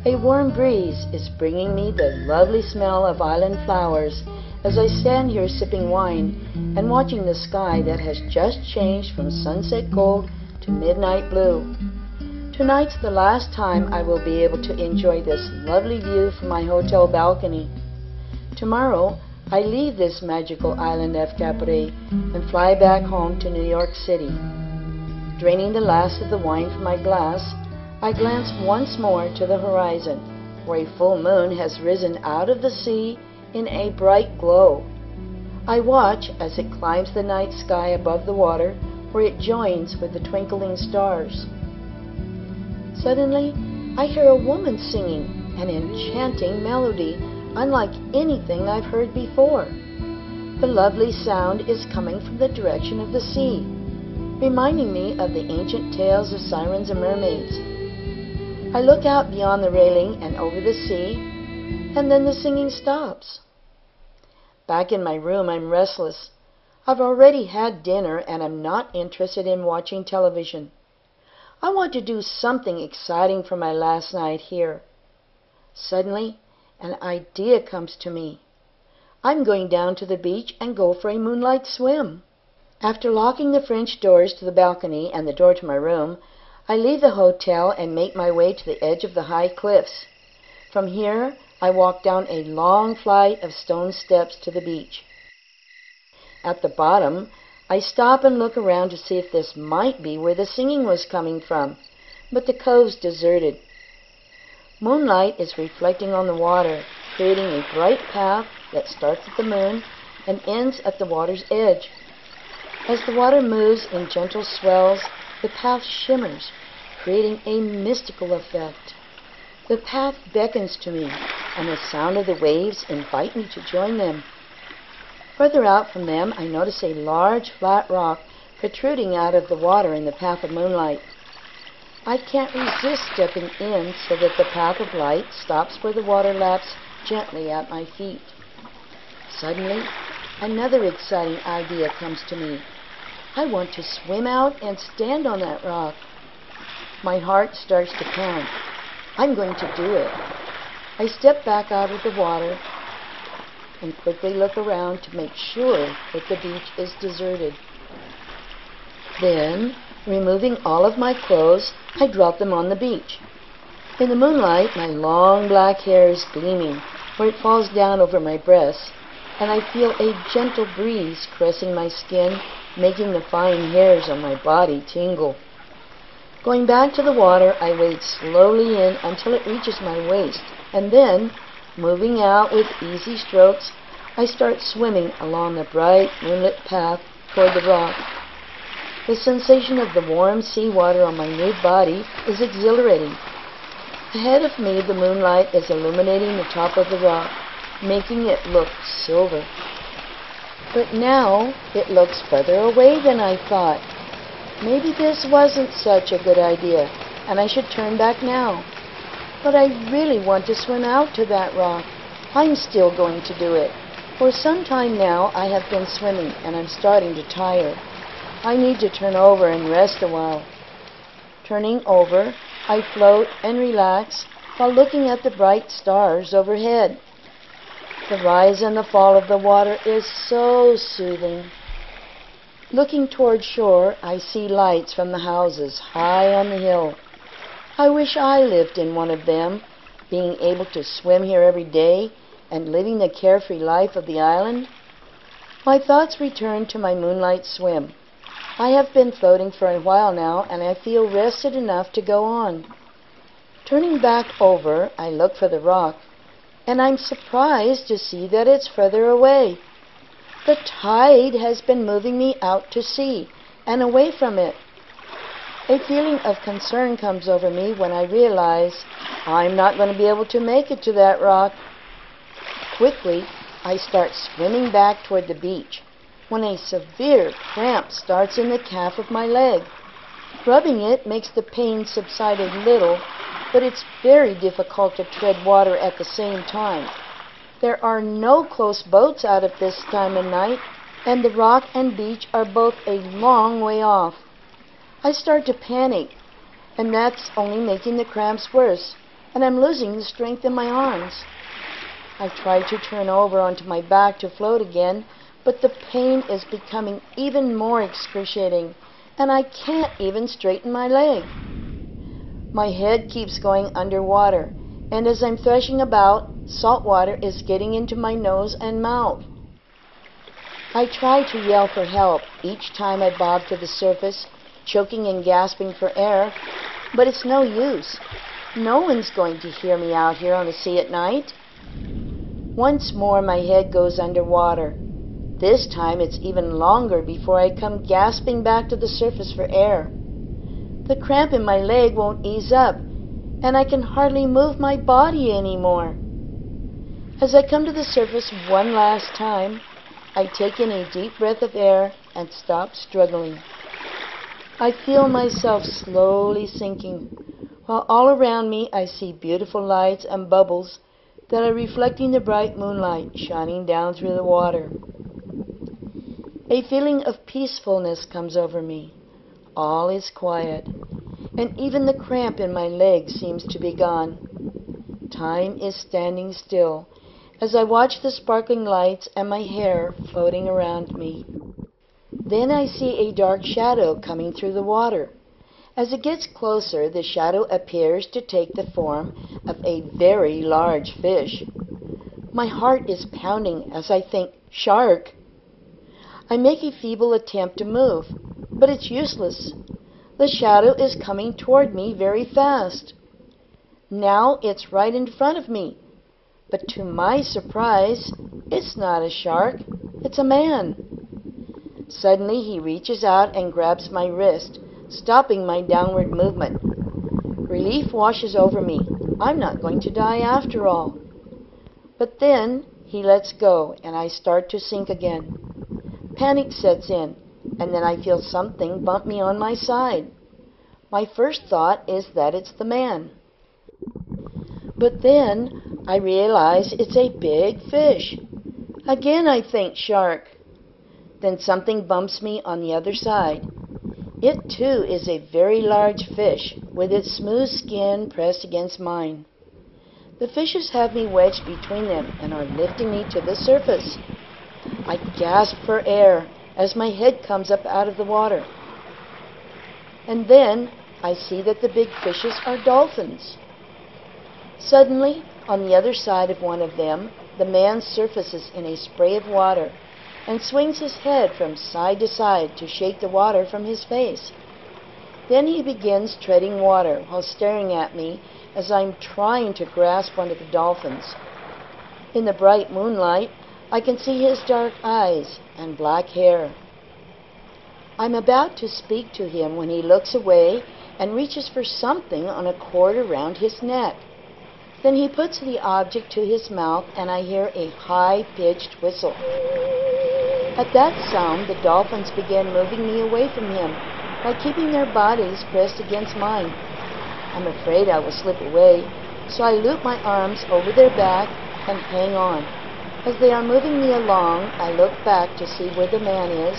A warm breeze is bringing me the lovely smell of island flowers as I stand here sipping wine and watching the sky that has just changed from sunset gold to midnight blue. Tonight's the last time I will be able to enjoy this lovely view from my hotel balcony. Tomorrow, I leave this magical island of Capri and fly back home to New York City. Draining the last of the wine from my glass, I glance once more to the horizon, where a full moon has risen out of the sea in a bright glow. I watch as it climbs the night sky above the water, where it joins with the twinkling stars. Suddenly, I hear a woman singing an enchanting melody unlike anything I've heard before. The lovely sound is coming from the direction of the sea, reminding me of the ancient tales of sirens and mermaids. I look out beyond the railing and over the sea, and then the singing stops. Back in my room, I'm restless. I've already had dinner and I'm not interested in watching television. I want to do something exciting for my last night here. Suddenly, an idea comes to me. I'm going down to the beach and go for a moonlight swim. After locking the French doors to the balcony and the door to my room, I leave the hotel and make my way to the edge of the high cliffs. From here, I walk down a long flight of stone steps to the beach. At the bottom, I stop and look around to see if this might be where the singing was coming from, but the cove's deserted. Moonlight is reflecting on the water, creating a bright path that starts at the moon and ends at the water's edge. As the water moves in gentle swells, the path shimmers, creating a mystical effect. The path beckons to me, and the sound of the waves invite me to join them. Further out from them, I notice a large flat rock protruding out of the water in the path of moonlight. I can't resist stepping in so that the path of light stops where the water laps gently at my feet. Suddenly, another exciting idea comes to me. I want to swim out and stand on that rock. My heart starts to pound. I'm going to do it. I step back out of the water and quickly look around to make sure that the beach is deserted. Then, removing all of my clothes, I drop them on the beach. In the moonlight, my long black hair is gleaming where it falls down over my breasts, and I feel a gentle breeze caressing my skin, making the fine hairs on my body tingle. Going back to the water, I wade slowly in until it reaches my waist, and then, moving out with easy strokes, I start swimming along the bright moonlit path toward the rock. The sensation of the warm sea water on my nude body is exhilarating. Ahead of me, the moonlight is illuminating the top of the rock, making it look silver. But now it looks further away than I thought. Maybe this wasn't such a good idea, and I should turn back now. But I really want to swim out to that rock. I'm still going to do it. For some time now, I have been swimming, and I'm starting to tire. I need to turn over and rest a while. Turning over, I float and relax while looking at the bright stars overhead. The rise and the fall of the water is so soothing. Looking toward shore, I see lights from the houses high on the hill. I wish I lived in one of them, being able to swim here every day and living the carefree life of the island. My thoughts return to my moonlight swim. I have been floating for a while now, and I feel rested enough to go on. Turning back over, I look for the rock, and I'm surprised to see that it's further away. The tide has been moving me out to sea and away from it. A feeling of concern comes over me when I realize I'm not going to be able to make it to that rock. Quickly, I start swimming back toward the beach when a severe cramp starts in the calf of my leg. Rubbing it makes the pain subside a little, but it's very difficult to tread water at the same time. There are no close boats out at this time of night, and the rock and beach are both a long way off. I start to panic, and that's only making the cramps worse. and I'm losing the strength in my arms. I try to turn over onto my back to float again, but the pain is becoming even more excruciating, and I can't even straighten my leg. My head keeps going underwater, and as I'm thrashing about, salt water is getting into my nose and mouth. I try to yell for help each time I bob to the surface, choking and gasping for air, but it's no use. No one's going to hear me out here on the sea at night. Once more my head goes underwater. This time it's even longer before I come gasping back to the surface for air. The cramp in my leg won't ease up, and I can hardly move my body anymore. As I come to the surface one last time, I take in a deep breath of air and stop struggling. I feel myself slowly sinking, while all around me I see beautiful lights and bubbles that are reflecting the bright moonlight shining down through the water. A feeling of peacefulness comes over me. All is quiet, and even the cramp in my leg seems to be gone. Time is standing still as I watch the sparkling lights and my hair floating around me. Then I see a dark shadow coming through the water. As it gets closer, the shadow appears to take the form of a very large fish. My heart is pounding as I think, "Shark!" I make a feeble attempt to move, but it's useless. The shadow is coming toward me very fast. Now it's right in front of me, but to my surprise, it's not a shark, it's a man. Suddenly he reaches out and grabs my wrist, stopping my downward movement. Relief washes over me. I'm not going to die after all. But then he lets go, and I start to sink again. Panic sets in, and then I feel something bump me on my side. My first thought is that it's the man. But then I realize it's a big fish. Again I think, "Shark." Then something bumps me on the other side. It too is a very large fish, with its smooth skin pressed against mine. The fishes have me wedged between them and are lifting me to the surface. I gasp for air as my head comes up out of the water. And then I see that the big fishes are dolphins. Suddenly, on the other side of one of them, the man surfaces in a spray of water and swings his head from side to side to shake the water from his face. Then he begins treading water while staring at me as I'm trying to grasp one of the dolphins. In the bright moonlight, I can see his dark eyes and black hair. I'm about to speak to him when he looks away and reaches for something on a cord around his neck. Then he puts the object to his mouth and I hear a high-pitched whistle. At that sound, the dolphins begin moving me away from him by keeping their bodies pressed against mine. I'm afraid I will slip away, so I loop my arms over their back and hang on. As they are moving me along, I look back to see where the man is,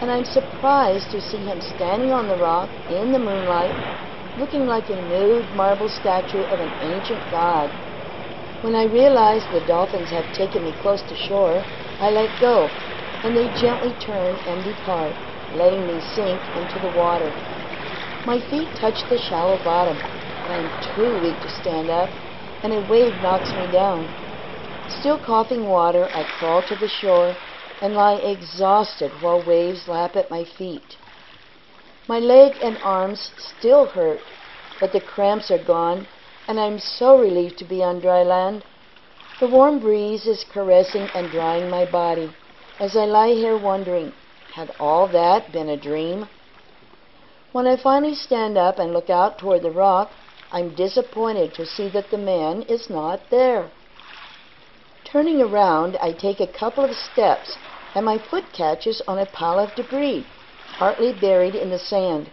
and I'm surprised to see him standing on the rock in the moonlight, looking like a nude marble statue of an ancient god. When I realize the dolphins have taken me close to shore, I let go, and they gently turn and depart, letting me sink into the water. My feet touch the shallow bottom, but I am too weak to stand up, and a wave knocks me down. Still coughing water, I crawl to the shore and lie exhausted while waves lap at my feet. My leg and arms still hurt, but the cramps are gone, and I'm so relieved to be on dry land. The warm breeze is caressing and drying my body as I lie here wondering, had all that been a dream? When I finally stand up and look out toward the rock, I'm disappointed to see that the man is not there. Turning around, I take a couple of steps, and my foot catches on a pile of debris, partly buried in the sand.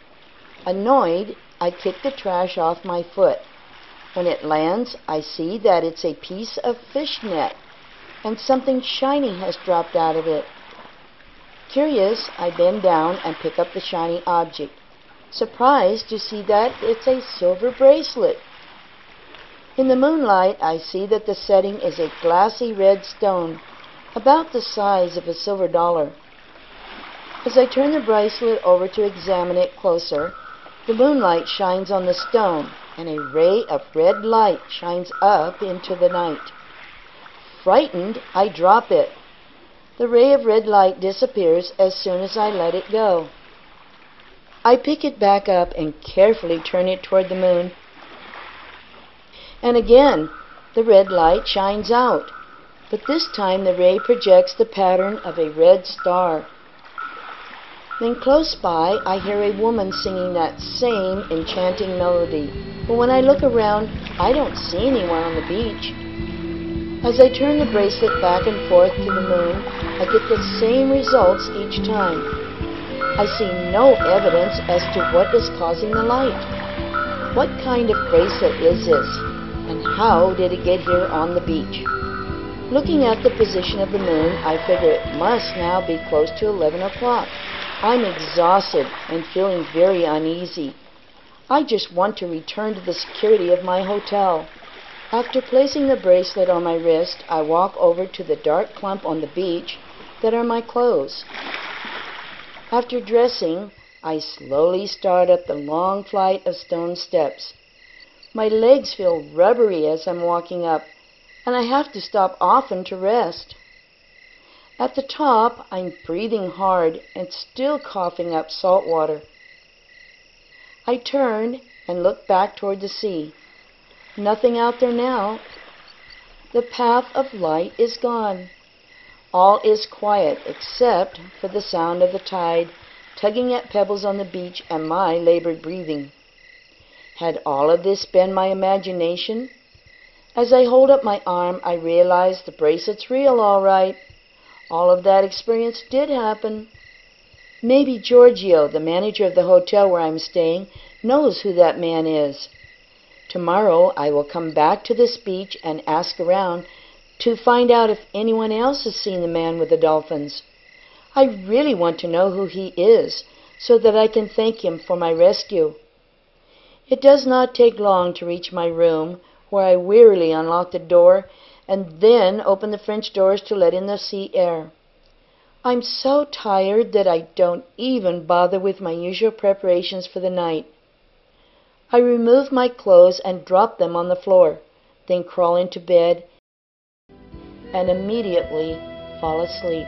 Annoyed, I kick the trash off my foot. When it lands, I see that it's a piece of fish net, and something shiny has dropped out of it. Curious, I bend down and pick up the shiny object, surprised to see that it's a silver bracelet. In the moonlight, I see that the setting is a glassy red stone, about the size of a silver dollar. As I turn the bracelet over to examine it closer, the moonlight shines on the stone, and a ray of red light shines up into the night. Frightened, I drop it. The ray of red light disappears as soon as I let it go. I pick it back up and carefully turn it toward the moon. And again, the red light shines out, but this time the ray projects the pattern of a red star. Then close by, I hear a woman singing that same enchanting melody, but when I look around, I don't see anyone on the beach. As I turn the bracelet back and forth to the moon, I get the same results each time. I see no evidence as to what is causing the light. What kind of bracelet is this, and how did it get here on the beach? Looking at the position of the moon, I figure it must now be close to 11 o'clock. I'm exhausted and feeling very uneasy. I just want to return to the security of my hotel. After placing the bracelet on my wrist, I walk over to the dark clump on the beach that are my clothes. After dressing, I slowly start up the long flight of stone steps. My legs feel rubbery as I'm walking up, and I have to stop often to rest. At the top, I'm breathing hard and still coughing up salt water. I turn and look back toward the sea. Nothing out there now. The path of light is gone. All is quiet except for the sound of the tide tugging at pebbles on the beach and my labored breathing. Had all of this been my imagination? As I hold up my arm, I realize the bracelet's real, all right. All of that experience did happen. Maybe Giorgio, the manager of the hotel where I'm staying, knows who that man is. Tomorrow I will come back to this beach and ask around to find out if anyone else has seen the man with the dolphins. I really want to know who he is so that I can thank him for my rescue. It does not take long to reach my room, where I wearily unlock the door and then open the French doors to let in the sea air. I'm so tired that I don't even bother with my usual preparations for the night. I remove my clothes and drop them on the floor, then crawl into bed and immediately fall asleep.